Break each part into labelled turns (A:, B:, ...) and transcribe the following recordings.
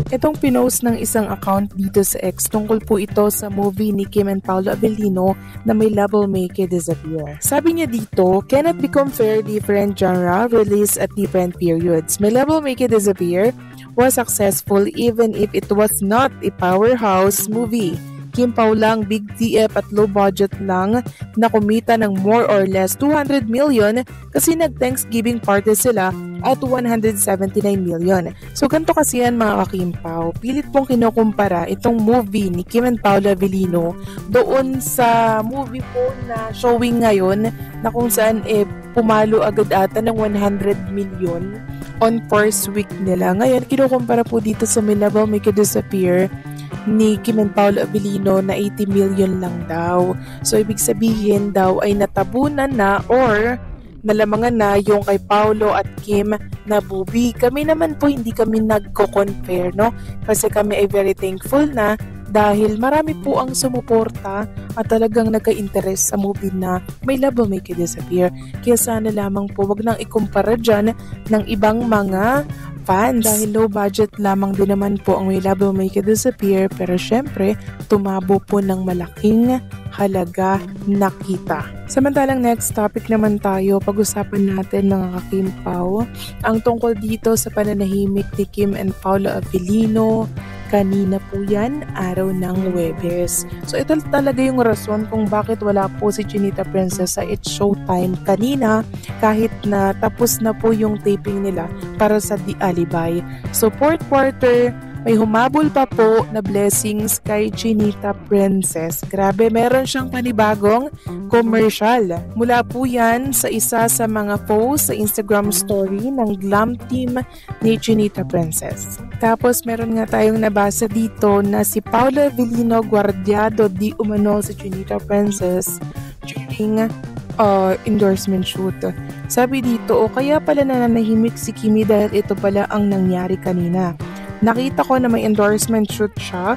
A: Itong pinost ng isang account dito sa X, tungkol po ito sa movie ni Kim and Paolo Avellino na may Love Make You Disappear. Sabi niya dito, cannot be compared different genre, released at different periods. My Love Make You Disappear was successful even if it was not a powerhouse movie. Kim Pao lang, big TF at low budget lang na kumita ng more or less 200 million kasi nag-Thanksgiving party sila at 179 million. So ganito kasi yan mga ka-Kim Pao. Pilit pong kinukumpara itong movie ni Kim and Paolo Avellino doon sa movie po na showing ngayon na kung saan pumalo agad ata ng 100 million on first week nila. Ngayon, kinukumpara po dito sa My Love Make You Disappear ni Kim and Paolo Avellino na 80 million lang daw. So, ibig sabihin daw ay natabunan na or nalamangan na yung kay Paolo at Kim na movie. Kami naman po hindi kami nagko-compare, no? Kasi kami ay very thankful na dahil marami po ang sumuporta at talagang nagka-interest sa movie na My Love Make You Disappear. Kaya sana lamang po wag nang ikumpara dyan ng ibang mga fans dahil low budget lamang din naman po ang My Love Make You Disappear, pero syempre tumabo po ng malaking halaga na kita. Samantalang next topic naman tayo, pag-usapan natin mga ka-Kim Pao ang tungkol dito sa pananahimik ni Kim and Paolo Avellino. Kanina po yan, araw ng Huwebes. So ito talaga yung rason kung bakit wala po si Chinita Princess sa It's Showtime kanina kahit na tapos na po yung taping nila para sa The Alibay. So fourth quarter, may humabol pa po na blessings kay Chinita Princess. Grabe, meron siyang panibagong commercial. Mula po yan sa isa sa mga posts sa Instagram story ng glam team ni Chinita Princess. Tapos meron nga tayong nabasa dito na si Paolo Avellino gwardyado di umano si Chinita Princess during endorsement shoot. Sabi dito, kaya pala nananahimik si Kimi dahil ito pala ang nangyari kanina. Nakita ko na may endorsement shoot siya,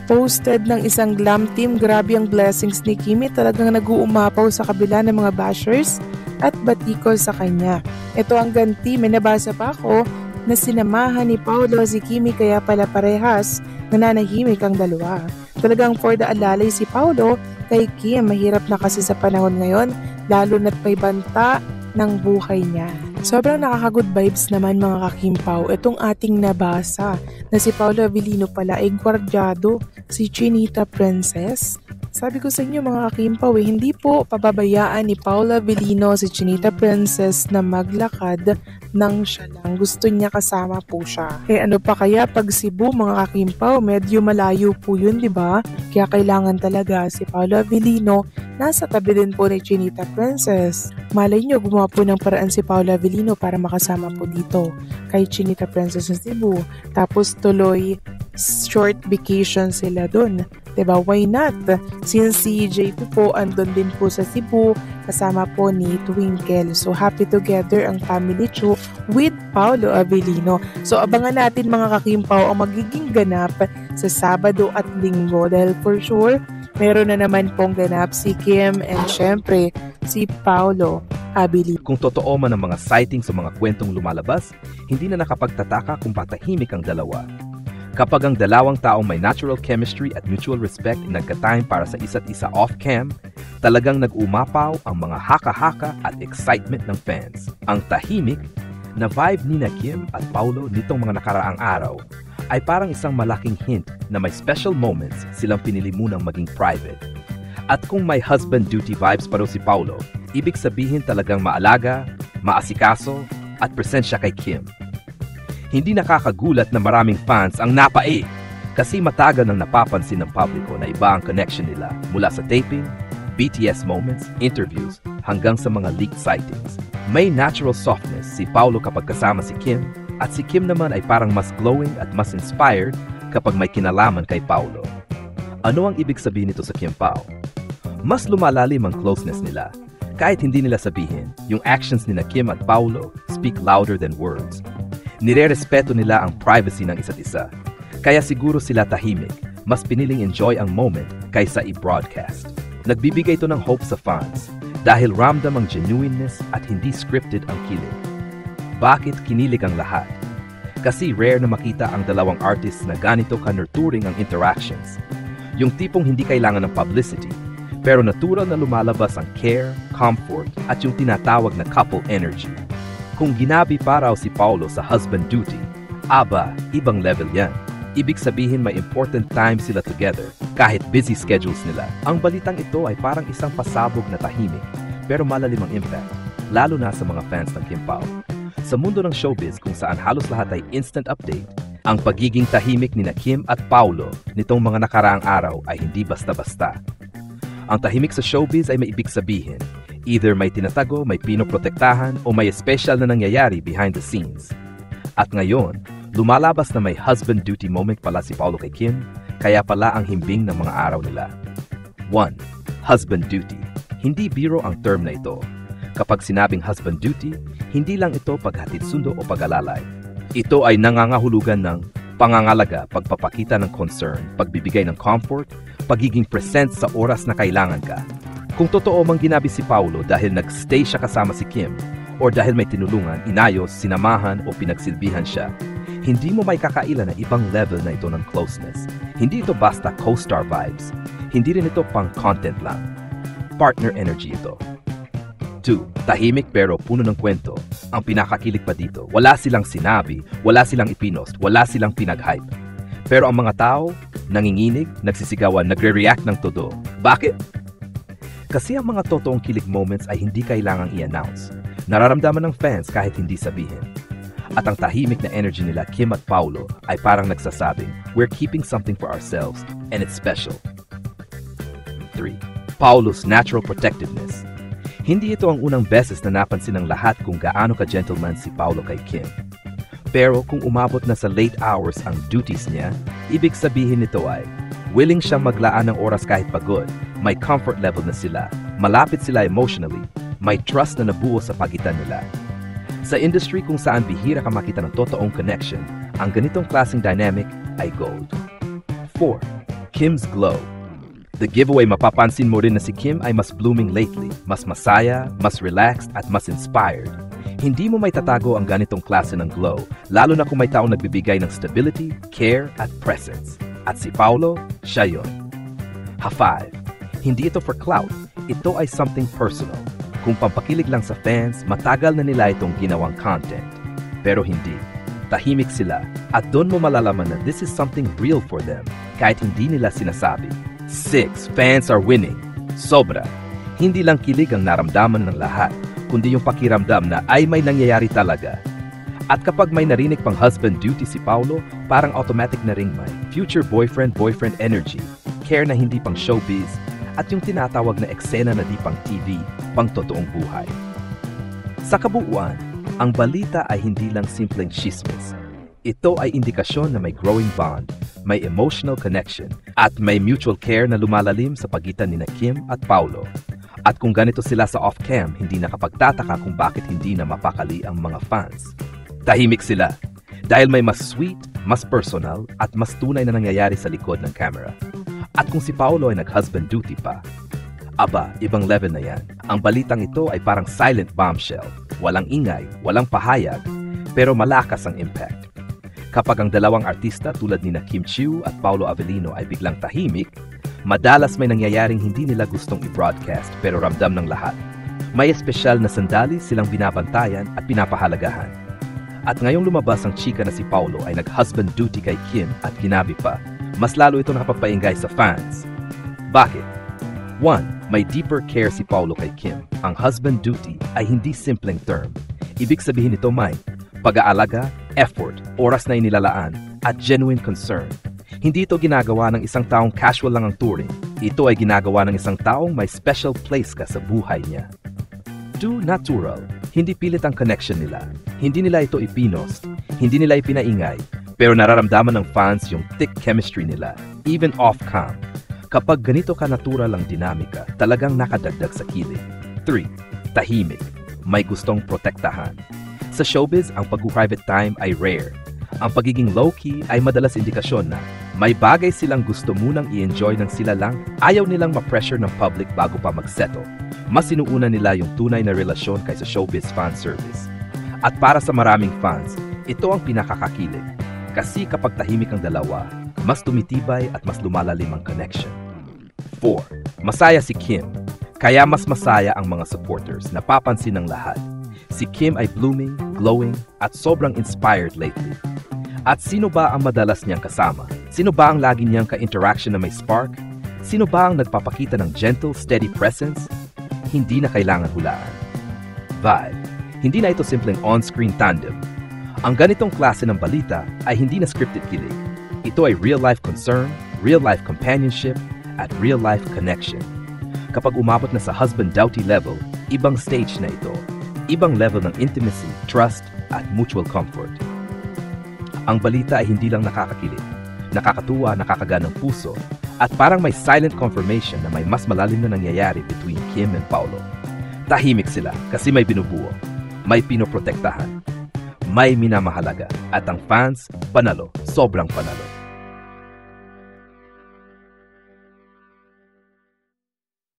A: posted ng isang glam team. Grabe ang blessings ni Kimi, talagang nag-uumapaw sa kabila ng mga bashers at batiko sa kanya. Ito ang ganti, may nabasa pa ako na sinamahan ni Paolo si Kimi kaya pala parehas nananahimik ang dalawa. Talagang for the alalay si Paolo kay Kim, mahirap na kasi sa panahon ngayon, lalo na't may banta ng buhay niya. Sobrang nakaka-good vibes naman mga ka-Kim Pao itong ating nabasa na si Paolo Avellino pala ay gwardyado si Chinita Princess. Sabi ko sa inyo mga ka-Kim Pao, hindi po pababayaan ni Paolo Avellino si Chinita Princess na maglakad nang siya lang. Gusto niya kasama po siya. Ano pa kaya pag Cebu mga ka-Kim Pao, medyo malayo po yun, di ba? Kaya kailangan talaga si Paolo Avellino nasa tabi din po ni Chinita Princess. Malay nyo, gumawa po ng paraan si Paolo Avellino para makasama po dito kay Chinita Princess sa Cebu. Tapos tuloy short vacation sila dun. Diba? Why not? Since si JP po andun din po sa Cebu, kasama po ni Twinkle. So happy together ang family Chu with Paolo Avellino. So abangan natin mga ka-Kim Pao ang magiging ganap sa Sabado at Linggo dahil for sure meron na naman pong ganap si Kim and syempre si Paolo Avellino.
B: Kung totoo man ang mga sightings o mga kwentong lumalabas, hindi na nakapagtataka kung patahimik ang dalawa. Kapag ang dalawang taong may natural chemistry at mutual respect ay nagka-time para sa isa't isa off-cam, talagang nag-umapaw ang mga haka-haka at excitement ng fans. Ang tahimik na vibe ni Kim at Paolo nitong mga nakaraang araw ay parang isang malaking hint na may special moments silang pinili munang maging private. At kung may husband duty vibes pa raw si Paolo, ibig sabihin talagang maalaga, maasikaso at presensya kay Kim. Hindi nakakagulat na maraming fans ang napae kasi matagal nang napapansin ng publiko na iba ang connection nila mula sa taping, BTS moments, interviews, hanggang sa mga leaked sightings. May natural softness si Paolo kapag kasama si Kim at si Kim naman ay parang mas glowing at mas inspired kapag may kinalaman kay Paolo. Ano ang ibig sabihin nito sa Kim Pao? Mas lumalalim ang closeness nila. Kahit hindi nila sabihin, yung actions ni Kim at Paolo speak louder than words. Nire-respeto nila ang privacy ng isa't isa. Kaya siguro sila tahimik, mas piniling enjoy ang moment kaysa i-broadcast. Nagbibigay ito ng hope sa fans dahil ramdam ang genuineness at hindi scripted ang kilig. Bakit kinilig ang lahat? Kasi rare na makita ang dalawang artists na ganito ka-nurturing ang interactions. Yung tipong hindi kailangan ng publicity, pero natural na lumalabas ang care, comfort, at yung tinatawag na couple energy. Kung ginabi pa raw si Paulo sa husband duty, aba, ibang level yan. Ibig sabihin may important time sila together, kahit busy schedules nila. Ang balitang ito ay parang isang pasabog na tahimik, pero malalim ang impact, lalo na sa mga fans ng Kim Pao. Sa mundo ng showbiz kung saan halos lahat ay instant update, ang pagiging tahimik ni Kim at Paulo nitong mga nakaraang araw ay hindi basta-basta. Ang tahimik sa showbiz ay may ibig sabihin, either may tinatago, may pinoprotektahan, o may special na nangyayari behind the scenes. At ngayon, lumalabas na may husband duty moment pala si Paulo kay Kim, kaya pala ang himbing ng mga araw nila. 1. Husband duty. Hindi biro ang term na ito. Kapag sinabing husband duty, hindi lang ito paghatid sundo o pag-alalay. Ito ay nangangahulugan ng pangangalaga, pagpapakita ng concern, pagbibigay ng comfort, pagiging present sa oras na kailangan ka. Kung totoo mang ginabi si Paulo dahil nag-stay siya kasama si Kim, or dahil may tinulungan, inayos, sinamahan o pinagsilbihan siya, hindi mo may kakaila na ibang level na ito ng closeness. Hindi ito basta co-star vibes. Hindi rin ito pang content lang. Partner energy ito. 2. Tahimik pero puno ng kwento. Ang pinakakilig pa dito, wala silang sinabi, wala silang ipinost, wala silang pinag-hype. Pero ang mga tao, nanginginig, nagsisigawan, nagre-react ng todo. Bakit? Kasi ang mga totoong kilig moments ay hindi kailangang i-announce. Nararamdaman ng fans kahit hindi sabihin. At ang tahimik na energy nila Kim at Paulo ay parang nagsasabing, we're keeping something for ourselves and it's special. 3. Paulo's natural protectiveness. Hindi ito ang unang beses na napansin ng lahat kung gaano ka-gentleman si Paulo kay Kim. Pero kung umabot na sa late hours ang duties niya, ibig sabihin nito ay willing siyang maglaan ng oras kahit pagod, may comfort level na sila, malapit sila emotionally, may trust na nabuo sa pagitan nila. Sa industry kung saan bihira ka makita ng totoong connection, ang ganitong klaseng dynamic ay gold. 4. Kim's glow. The giveaway, mapapansin mo rin na si Kim ay mas blooming lately, mas masaya, mas relaxed at mas inspired. Hindi mo may tatago ang ganitong klase ng glow, lalo na kung may taong nagbibigay ng stability, care at presence. At si Paulo, siya yun. 5. Hindi ito for clout, ito ay something personal. Kung pampakilig lang sa fans, matagal na nila itong ginawang content. Pero hindi. Tahimik sila at doon mo malalaman na this is something real for them kahit hindi nila sinasabi. 6. Fans are winning. Sobra. Hindi lang kilig ang naramdaman ng lahat, kundi yung pakiramdam na ay may nangyayari talaga. At kapag may narinig pang husband duty si Paulo, parang automatic na ring may future boyfriend energy, care na hindi pang showbiz, at yung tinatawag na eksena na di pang TV, pang totoong buhay. Sa kabuuan, ang balita ay hindi lang simpleng chismis. Ito ay indikasyon na may growing bond, may emotional connection, at may mutual care na lumalalim sa pagitan ni Kim at Paulo. At kung ganito sila sa off-cam, hindi nakapagtataka kung bakit hindi na mapakali ang mga fans. Tahimik sila, dahil may mas sweet, mas personal, at mas tunay na nangyayari sa likod ng camera. At kung si Paulo ay nag-husband duty pa, aba, ibang level na yan. Ang balitang ito ay parang silent bombshell. Walang ingay, walang pahayag, pero malakas ang impact. Kapag ang dalawang artista tulad ni Kim Chiu at Paulo Avellino ay biglang tahimik, madalas may nangyayaring hindi nila gustong i-broadcast pero ramdam ng lahat. May espesyal na sandali silang binabantayan at pinapahalagahan. At ngayong lumabas ang chika na si Paulo ay nag-husband duty kay Kim at ginabi pa, mas lalo ito nakapagpaingay sa fans. Bakit? 1. May deeper care si Paulo kay Kim. Ang husband duty ay hindi simpleng term. Ibig sabihin nito may pag-aalaga, effort, oras na inilalaan, at genuine concern. Hindi ito ginagawa ng isang taong casual lang ang touring. Ito ay ginagawa ng isang taong may special place ka sa buhay niya. 2. Natural. Hindi pilit ang connection nila. Hindi nila ito ipinost. Hindi nila ipinaingay. Pero nararamdaman ng fans yung thick chemistry nila, even off-cam. Kapag ganito ka natural ang dinamika, talagang nakadagdag sa kilig. 3. Tahimik. May gustong protektahan. Sa showbiz, ang pag-private time ay rare. Ang pagiging low-key ay madalas indikasyon na may bagay silang gusto munang i-enjoy ng sila lang, ayaw nilang ma-pressure ng public bago pa mag-settle. Mas sinuuna nila yung tunay na relasyon kaysa showbiz fan service. At para sa maraming fans, ito ang pinakakakilig. Kasi kapag tahimik ang dalawa, mas tumitibay at mas lumalalim ang connection. 4. Masaya si Kim. Kaya mas masaya ang mga supporters, napapansin ng lahat. Si Kim ay blooming, glowing, at sobrang inspired lately. At sino ba ang madalas niyang kasama? Sino ba ang lagi niyang ka-interaction na may spark? Sino ba ang nagpapakita ng gentle, steady presence? Hindi na kailangan hulaan. 5. Hindi na ito simpleng on-screen tandem. Ang ganitong klase ng balita ay hindi na scripted kilig. Ito ay real-life concern, real-life companionship, at real-life connection. Kapag umabot na sa husband-doughty level, ibang stage na ito. Ibang level ng intimacy, trust, at mutual comfort. Ang balita ay hindi lang nakakakilig, nakakatuwa, nakakaganang puso, at parang may silent confirmation na may mas malalim na nangyayari between Kim and Paulo. Tahimik sila kasi may binubuo, may pinoprotektahan, may minamahalaga, at ang fans, panalo, sobrang panalo.